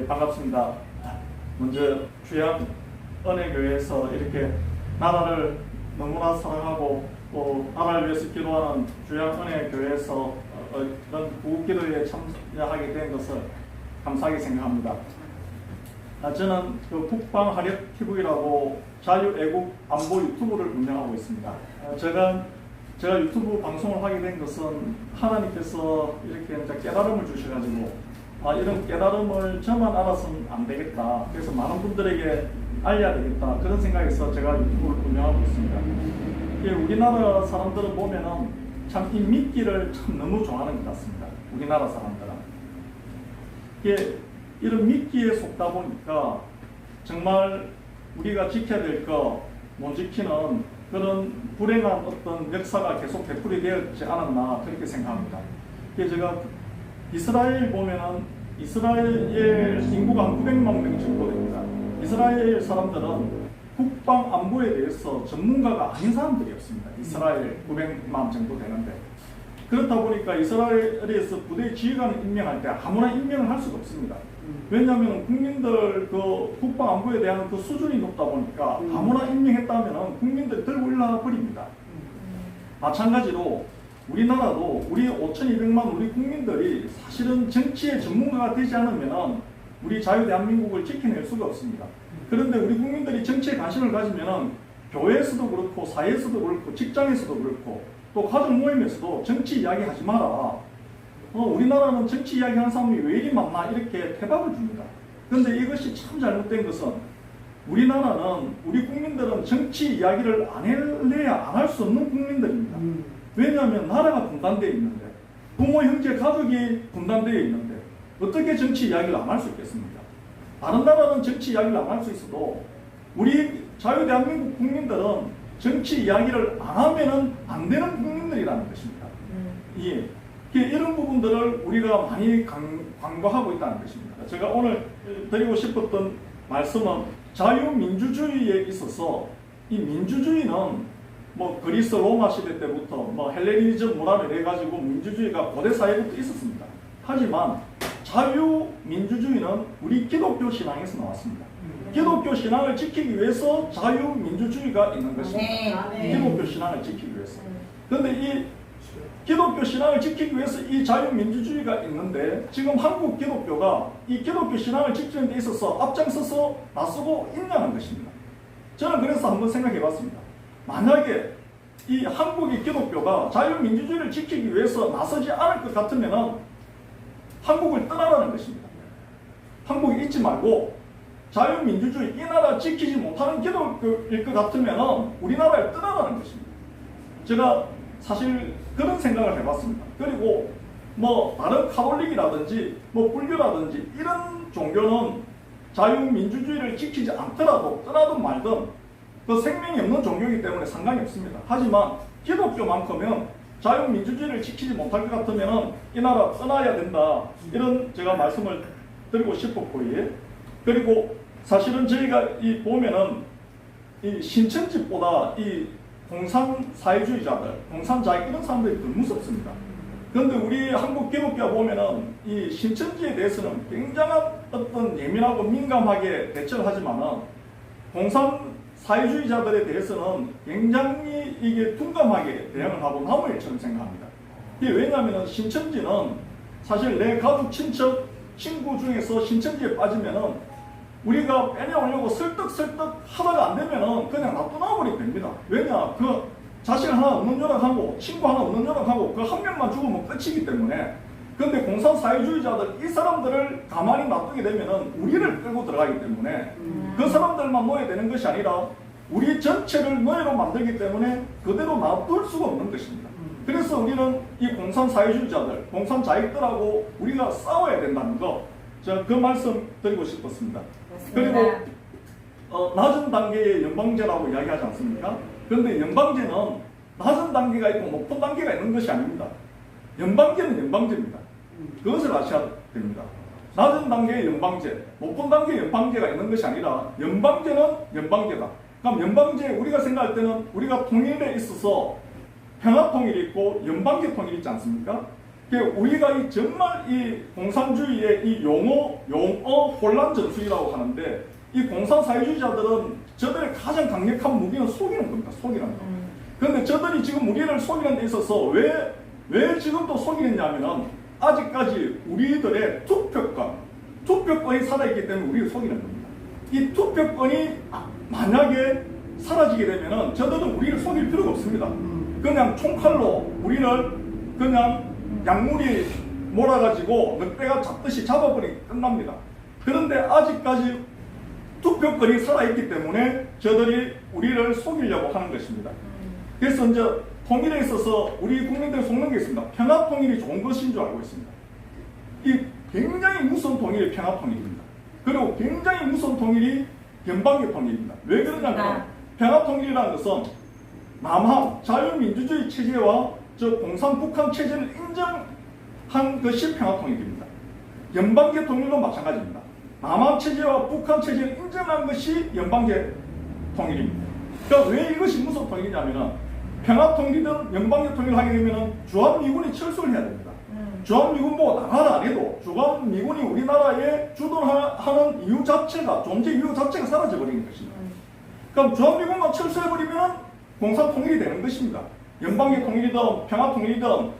네, 반갑습니다. 먼저 주양 은혜교회에서 이렇게 나라를 너무나 사랑하고 또 나라를 위해서 기도하는 주양 은혜교회에서 이런 구기도에 참여하게 된 것을 감사하게 생각합니다. 저는 그 국방하력 TV라고 자유애국 안보 유튜브를 운영하고 있습니다. 제가 유튜브 방송을 하게 된 것은 하나님께서 이렇게 이제 깨달음을 주셔가지고 이런 깨달음을 저만 알아서는 안 되겠다. 그래서 많은 분들에게 알려야 되겠다. 그런 생각에서 제가 유튜브를 운영하고 있습니다. 우리나라 사람들은 보면은 참 이 미끼를 참 너무 좋아하는 것 같습니다. 우리나라 사람들은. 이런 미끼에 속다 보니까 정말 우리가 지켜야 될 거 못 지키는 그런 불행한 어떤 역사가 계속 되풀이 되었지 않았나 그렇게 생각합니다. 제가 이스라엘 보면은 이스라엘 인구가 한 900만 명 정도 됩니다. 이스라엘 사람들은 국방 안보에 대해서 전문가가 아닌 사람들이 없습니다. 이스라엘 900만 정도 되는데 그렇다 보니까 이스라엘에서 부대 지휘관을 임명할 때 아무나 임명을 할 수가 없습니다. 왜냐하면 국민들 그 국방 안보에 대한 그 수준이 높다 보니까 아무나 임명했다면 국민들 들고 일어나 버립니다. 마찬가지로 우리나라도 우리 5,200만 우리 국민들이 사실은 정치의 전문가가 되지 않으면 우리 자유대한민국을 지켜낼 수가 없습니다. 그런데 우리 국민들이 정치에 관심을 가지면 교회에서도 그렇고 사회에서도 그렇고 직장에서도 그렇고 또 가족 모임에서도 정치 이야기 하지 마라. 우리나라는 정치 이야기 하는 사람이 왜 이리 많나 이렇게 대답을 줍니다. 그런데 이것이 참 잘못된 것은 우리나라는 우리 국민들은 정치 이야기를 안 해야 안 할 수 없는 국민들입니다. 왜냐하면 나라가 분단되어 있는데 부모, 형제, 가족이 분단되어 있는데 어떻게 정치 이야기를 안 할 수 있겠습니까? 다른 나라는 정치 이야기를 안 할 수 있어도 우리 자유대한민국 국민들은 정치 이야기를 안 하면은 안 되는 국민들이라는 것입니다. 예. 이런 부분들을 우리가 많이 간과하고 있다는 것입니다. 제가 오늘 드리고 싶었던 말씀은 자유민주주의에 있어서 이 민주주의는 뭐 그리스 로마 시대 때부터 뭐 헬레니즘 문화를 해가지고 민주주의가 고대 사회부터 있었습니다. 하지만 자유민주주의는 우리 기독교 신앙에서 나왔습니다. 기독교 신앙을 지키기 위해서 자유민주주의가 있는 것입니다. 기독교 신앙을 지키기 위해서. 그런데 이 기독교 신앙을 지키기 위해서 이 자유민주주의가 있는데 지금 한국 기독교가 이 기독교 신앙을 지키는 데 있어서 앞장서서 나서고 있냐는 것입니다. 저는 그래서 한번 생각해 봤습니다. 만약에 이 한국의 기독교가 자유민주주의를 지키기 위해서 나서지 않을 것 같으면 한국을 떠나라는 것입니다. 한국에 있지 말고 자유민주주의 이 나라 지키지 못하는 기독교일 것 같으면 우리나라를 떠나라는 것입니다. 제가 사실 그런 생각을 해봤습니다. 그리고 뭐 다른 카톨릭이라든지 뭐 불교라든지 이런 종교는 자유민주주의를 지키지 않더라도 떠나든 말든 그 생명이 없는 종교이기 때문에 상관이 없습니다. 하지만 기독교만큼은 자유민주주의를 지키지 못할 것 같으면 이 나라 떠나야 된다. 이런 제가 말씀을 드리고 싶었고요. 그리고 사실은 저희가 이 보면은 이 신천지보다 이 공산사회주의자들, 공산자익 이런 사람들이 더 무섭습니다. 그런데 우리 한국 기독교가 보면은 이 신천지에 대해서는 굉장한 어떤 예민하고 민감하게 대처를 하지만은 공산사회주의자들에 대해서는 굉장히 이게 둔감하게 대응을 하고 나무 일처럼 생각합니다. 이게 왜냐하면 신천지는 사실 내 가족, 친척, 친구 중에서 신천지에 빠지면은 우리가 빼내오려고 설득 하다가 안 되면은 그냥 놔둬놔버리면 됩니다. 왜냐? 그 자식 하나 없는 요락하고 친구 하나 없는 요락하고 그 한 명만 죽으면 끝이기 때문에. 그런데 공산사회주의자들 이 사람들을 가만히 놔두게 되면은 우리를 끌고 들어가기 때문에 그 사람들만 놓아야 되는 것이 아니라 우리 전체를 노예로 만들기 때문에 그대로 놔둘 수가 없는 것입니다. 그래서 우리는 이 공산사회주의자들, 공산자익들하고 우리가 싸워야 된다는 거, 제가 그 말씀 드리고 싶었습니다. 그리고 낮은 단계의 연방제라고 이야기하지 않습니까? 그런데 연방제는 낮은 단계가 있고 높은 단계가 있는 것이 아닙니다. 연방제는 연방제입니다. 그것을 아셔야 됩니다. 낮은 단계의 연방제, 높은 단계의 연방제가 있는 것이 아니라 연방제는 연방제다. 그럼 연방제 우리가 생각할 때는 우리가 통일에 있어서 평화통일이 있고 연방제 통일이 있지 않습니까? 우리가 정말 이 공산주의의 이 용어 혼란 전술이라고 하는데, 이 공산사회주의자들은 저들의 가장 강력한 무기는 속이는 겁니다. 속이는 거. 그런데 저들이 지금 우리를 속이는 데 있어서 왜 지금도 속이느냐면은 아직까지 우리들의 투표권이 살아있기 때문에 우리를 속이는 겁니다. 이 투표권이 만약에 사라지게 되면은 저들은 우리를 속일 필요가 없습니다. 그냥 총칼로 우리를 그냥 약물이 몰아가지고 늑대가 잡듯이 잡아버리면 끝납니다. 그런데 아직까지 투표권이 살아있기 때문에 저들이 우리를 속이려고 하는 것입니다. 그래서 이제 통일에 있어서 우리 국민들을 속는 게 있습니다. 평화통일이 좋은 것인 줄 알고 있습니다. 이 굉장히 무서운 통일이 평화통일입니다. 그리고 굉장히 무서운 통일이 변방의 통일입니다. 왜 그러냐면 평화통일이라는 것은 남한 자유민주주의 체제와 저 공산북한 체제를 인정한 것이 평화통일입니다. 연방계 통일도 마찬가지입니다. 남한 체제와 북한 체제를 인정한 것이 연방계 통일입니다. 그러니까 왜 이것이 무슨 통일이냐면 평화통일이든 연방계 통일을 하게 되면 주한미군이 철수를 해야 됩니다. 주한미군 보고 나가라 안 해도 주한미군이 우리나라에 주둔하는 이유 자체가, 존재 이유 자체가 사라져버리는 것입니다. 그럼 주한미군만 철수해버리면 공산통일이 되는 것입니다. 연방계 통일이든 평화통일이든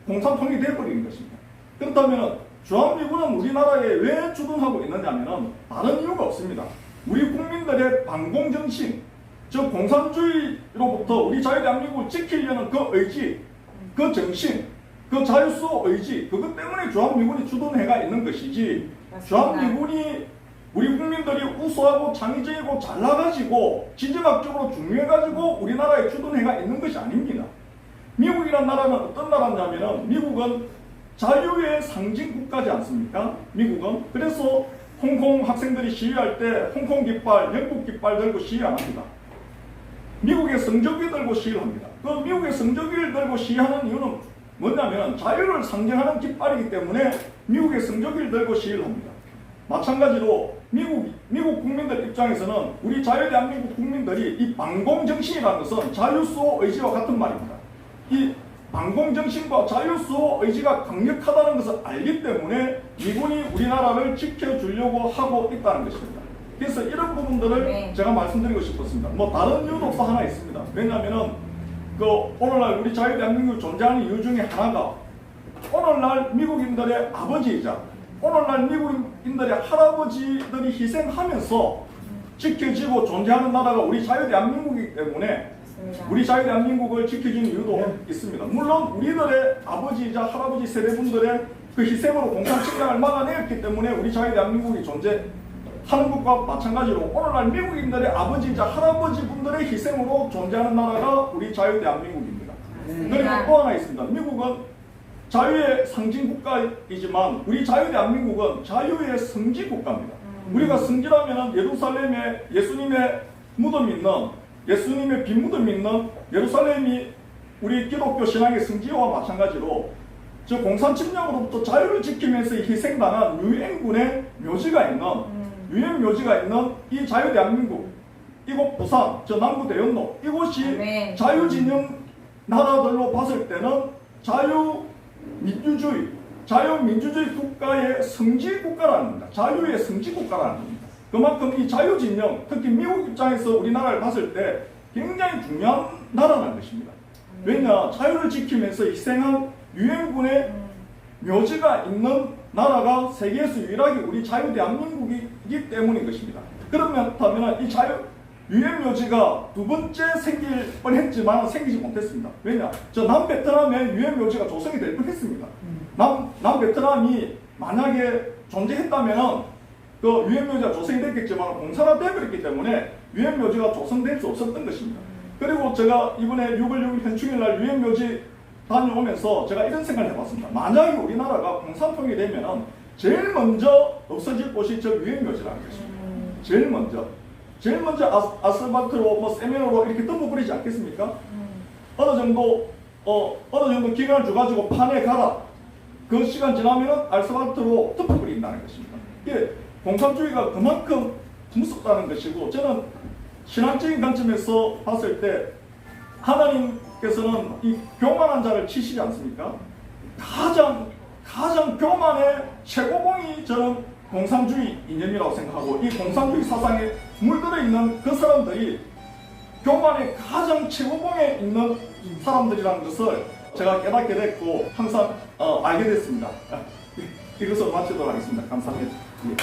공산통일이 되어버리는 것입니다. 그렇다면 주한미군은 우리나라에 왜 주둔하고 있느냐면 다른 이유가 없습니다. 우리 국민들의 반공정신, 즉 공산주의로부터 우리 자유대한민국을 지키려는 그 의지, 그 정신, 그 자유수호 의지, 그것 때문에 주한미군이 주둔해가 있는 것이지, 주한미군이 우리 국민들이 우수하고 창의적이고 잘나가지고 지정학적으로 중요해가지고 우리나라에 주둔해가 있는 것이 아닙니다. 미국이란 나라는 어떤 나라냐면은 미국은 자유의 상징 국가지 않습니까? 미국은. 그래서 홍콩 학생들이 시위할 때 홍콩 깃발, 영국 깃발 들고 시위 안 합니다. 미국의 성조기 들고 시위를 합니다. 그 미국의 성조기를 들고 시위하는 이유는 뭐냐면 자유를 상징하는 깃발이기 때문에 미국의 성조기를 들고 시위를 합니다. 마찬가지로 미국 국민들 입장에서는 우리 자유대한민국 국민들이 이 반공정신이라는 것은 자유수호 의지와 같은 말입니다. 이 반공정신과 자유수호 의지가 강력하다는 것을 알기 때문에 미군이 우리나라를 지켜주려고 하고 있다는 것입니다. 그래서 이런 부분들을 제가 말씀드리고 싶었습니다. 뭐 다른 이유도 없어 하나 있습니다. 왜냐하면 오늘날 우리 자유대한민국이 존재하는 이유 중에 하나가 오늘날 미국인들의 아버지이자 오늘날 미국인들의 할아버지들이 희생하면서 지켜지고 존재하는 나라가 우리 자유대한민국이기 때문에 우리 자유대한민국을 지켜주는 이유도 있습니다. 물론 우리들의 아버지이자 할아버지 세대분들의 그 희생으로 공산침략을 막아내었기 때문에 우리 자유대한민국이 존재하는 것과 마찬가지로 오늘날 미국인들의 아버지이자 할아버지분들의 희생으로 존재하는 나라가 우리 자유대한민국입니다. 그리고 또 하나 있습니다. 미국은 자유의 상징 국가이지만 우리 자유대한민국은 자유의 성지 국가입니다. 우리가 성지라면 예루살렘에 예수님의 무덤이 있는, 예수님의 빈 무덤이 있는 예루살렘이 우리 기독교 신앙의 성지와 마찬가지로 저 공산침략으로부터 자유를 지키면서 희생당한 유엔군의 묘지가 있는, 유엔 묘지가 있는 이 자유대한민국, 이곳 부산, 저 남부대연로, 이곳이 자유진영 나라들로 봤을 때는 자유민주주의 국가의 성지 국가라는 겁니다. 자유의 성지 국가라는 겁니다. 그만큼 이 자유진영, 특히 미국 입장에서 우리나라를 봤을 때 굉장히 중요한 나라라는 것입니다. 왜냐, 자유를 지키면서 희생한 유엔군의 묘지가 있는 나라가 세계에서 유일하게 우리 자유대한민국이기 때문인 것입니다. 그렇다면 이 유엔 묘지가 두 번째 생길 뻔했지만 생기지 못했습니다. 왜냐? 저 남베트남에 유엔 묘지가 조성이 될 뻔했습니다. 남베트남이 만약에 존재했다면 그 유엔 묘지가 조성이 됐겠지만 공산화되어버렸기 때문에 유엔 묘지가 조성될 수 없었던 것입니다. 그리고 제가 이번에 6월 6일 현충일날 유엔 묘지 다녀오면서 제가 이런 생각을 해봤습니다. 만약에 우리나라가 공산통일이 되면 제일 먼저 없어질 곳이 저 유엔 묘지라는 것입니다. 제일 먼저 아스팔트로 세면으로 이렇게 덮어버리지 않겠습니까? 어느 정도 기간을 줘가지고 판에 가라. 그 시간 지나면 아스팔트로 덮어버린다는 것입니다. 이게 공산주의가 그만큼 무섭다는 것이고, 저는 신앙적인 관점에서 봤을 때 하나님께서는 이 교만한 자를 치시지 않습니까? 가장 교만의 최고봉이 저는 공산주의 이념이라고 생각하고, 이 공산주의 사상에 물들어 있는 그 사람들이 교만의 가장 최고봉에 있는 사람들이라는 것을 제가 깨닫게 됐고 항상 알게 됐습니다. 이것을 마치도록 하겠습니다. 감사합니다. 예.